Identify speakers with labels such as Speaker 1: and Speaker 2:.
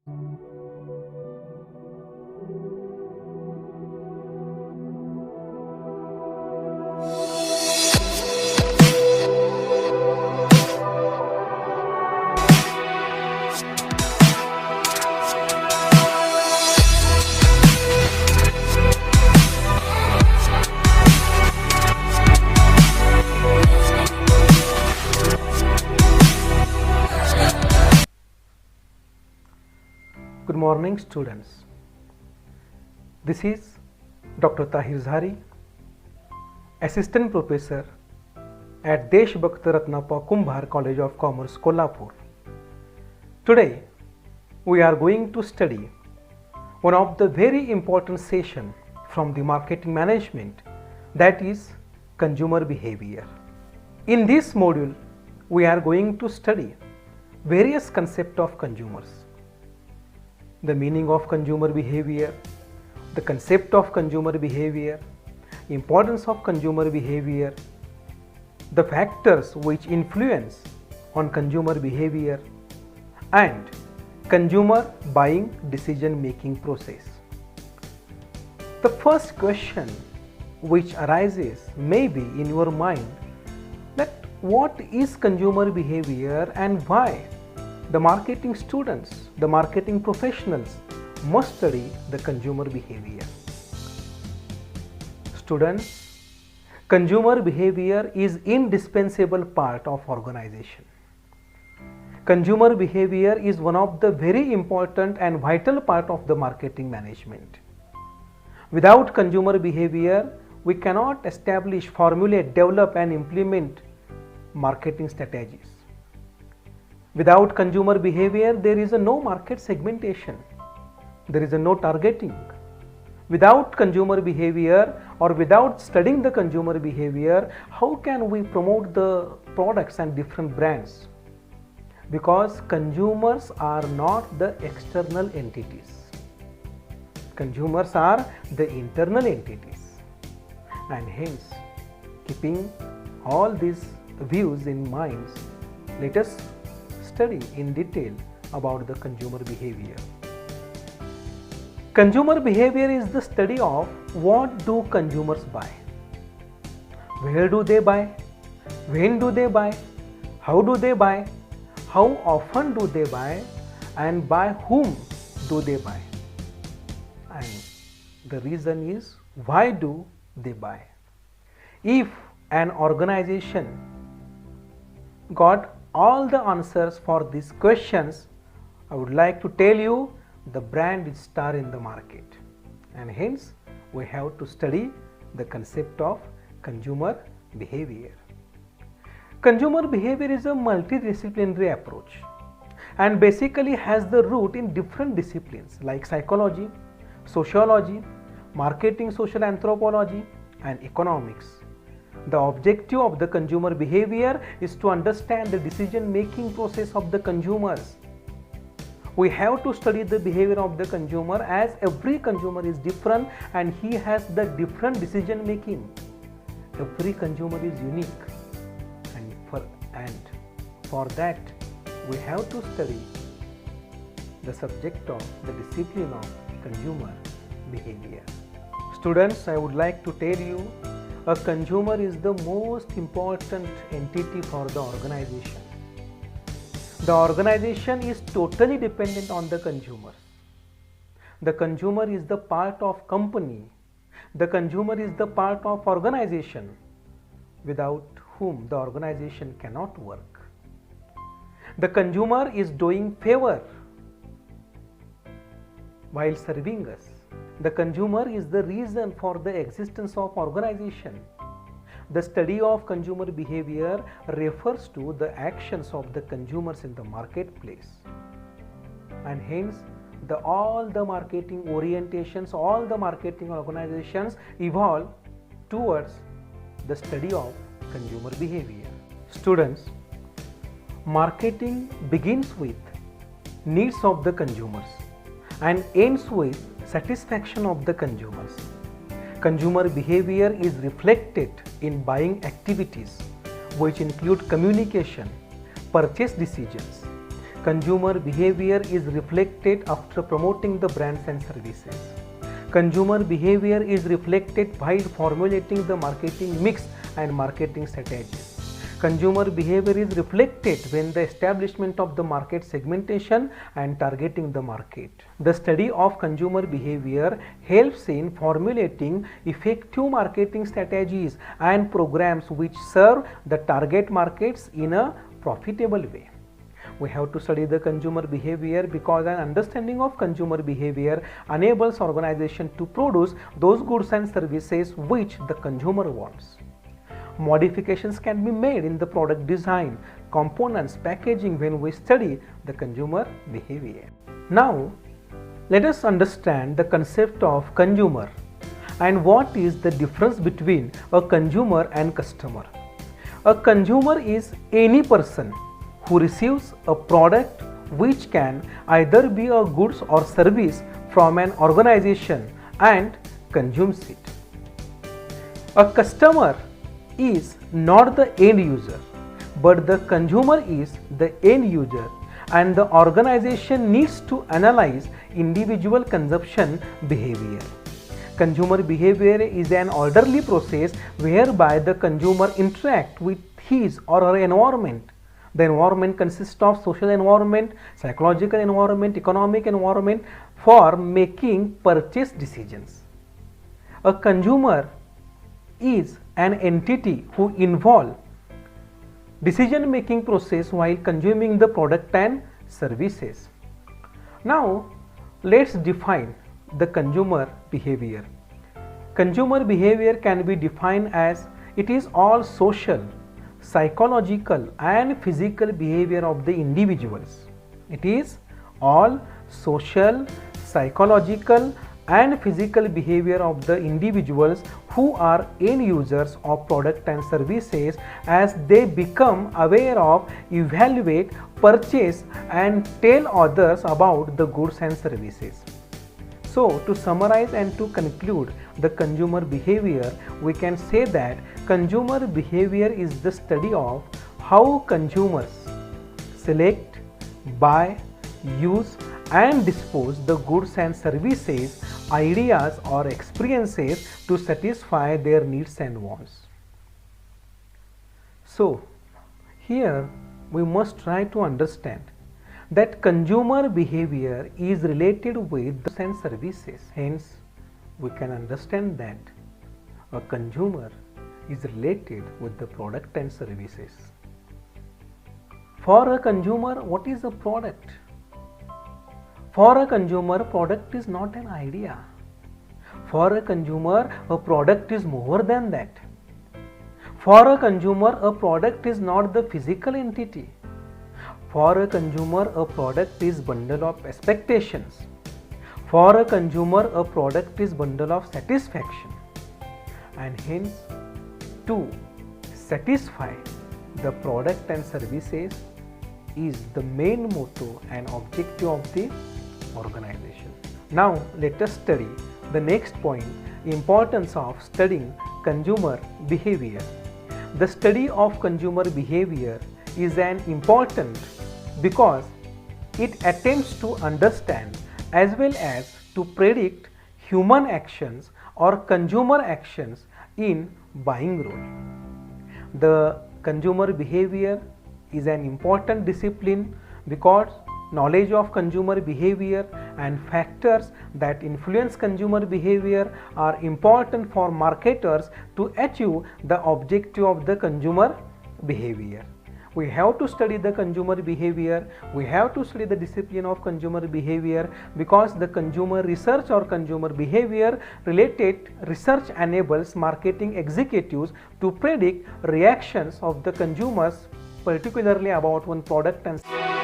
Speaker 1: Good morning, students. This is Dr. Tahir Zari, Assistant Professor at Deshbhakt Ratnappa Kumbhar College of Commerce, Kolhapur. Today, we are going to study one of the very important session from the marketing management, that is consumer behavior. In this module, we are going to study various concepts of consumers. The meaning of consumer behavior, the concept of consumer behavior, importance of consumer behavior, the factors which influence on consumer behavior, and consumer buying decision making process. The first question which arises may be in your mind that what is consumer behavior and why the marketing students, the marketing professionals must study the consumer behavior. Students, consumer behavior is indispensable part of organization. Consumer behavior is one of the very important and vital part of the marketing management. Without consumer behavior, we cannot establish, formulate, develop and implement marketing strategies. Without consumer behavior, there is no market segmentation, there is no targeting. Without consumer behavior or without studying the consumer behavior, how can we promote the products and different brands? Because consumers are not the external entities. Consumers are the internal entities. And hence, keeping all these views in mind, let us study in detail about the consumer behavior. Consumer behavior is the study of what do consumers buy, where do they buy, when do they buy, how do they buy, how often do they buy, and by whom do they buy. And the reason is why do they buy. If an organization got all the answers for these questions, I would like to tell you the brand is star in the market, and hence we have to study the concept of consumer behavior. Consumer behavior is a multidisciplinary approach and basically has the root in different disciplines like psychology, sociology, marketing, social anthropology and economics. The objective of the consumer behavior is to understand the decision making process of the consumers. We have to study the behavior of the consumer as every consumer is different and he has the different decision making. Every consumer is unique, and for that we have to study the subject of the discipline of consumer behavior. Students, I would like to tell you, a consumer is the most important entity for the organization. The organization is totally dependent on the consumers. The consumer is the part of company. The consumer is the part of organization, without whom the organization cannot work. The consumer is doing favor while serving us. The consumer is the reason for the existence of organization. The study of consumer behavior refers to the actions of the consumers in the marketplace, and hence all the marketing orientations, all the marketing organizations evolve towards the study of consumer behavior. Students, marketing begins with needs of the consumers and ends with satisfaction of the consumers. Consumer behavior is reflected in buying activities which include communication, purchase decisions, Consumer behavior is reflected after promoting the brands and services. Consumer behavior is reflected while formulating the marketing mix and marketing strategies. Consumer behavior is reflected when the establishment of the market segmentation and targeting the market. The study of consumer behavior helps in formulating effective marketing strategies and programs which serve the target markets in a profitable way. We have to study the consumer behavior because an understanding of consumer behavior enables organization to produce those goods and services which the consumer wants. Modifications can be made in the product design, components, packaging when we study the consumer behavior. Now, let us understand the concept of consumer and what is the difference between a consumer and customer. A consumer is any person who receives a product which can either be a goods or service from an organization and consumes it. A customer is not the end user, but the consumer is the end user, and the organization needs to analyze individual consumption behavior. Consumer behavior is an orderly process whereby the consumer interacts with his or her environment. The environment consists of social environment, psychological environment, economic environment for making purchase decisions. A consumer is an entity who involves decision making process while consuming the product and services. Now let's define the consumer behavior. Consumer behavior can be defined as it is all social, psychological and physical behavior of the individuals. It is all social, psychological and physical behavior of the individuals who are end users of product and services as they become aware of, evaluate, purchase and tell others about the goods and services. So, to summarize and to conclude the consumer behavior, we can say that consumer behavior is the study of how consumers select, buy, use and dispose the goods and services, ideas or experiences to satisfy their needs and wants. So, here we must try to understand that consumer behavior is related with goods and services. Hence, we can understand that a consumer is related with the product and services. For a consumer, what is a product? For a consumer, product is not an idea. For a consumer, a product is more than that. For a consumer, a product is not the physical entity. For a consumer, a product is bundle of expectations. For a consumer, a product is bundle of satisfaction. And hence, to satisfy the product and services is the main motto and objective of the organization. Now, let us study the next point, importance of studying consumer behavior. The study of consumer behavior is an important because it attempts to understand as well as to predict human actions or consumer actions in buying role. The consumer behavior is an important discipline because knowledge of consumer behavior and factors that influence consumer behavior are important for marketers to achieve the objective of the consumer behavior. We have to study the consumer behavior, we have to study the discipline of consumer behavior because the consumer research or consumer behavior related research enables marketing executives to predict reactions of the consumers, particularly about one product and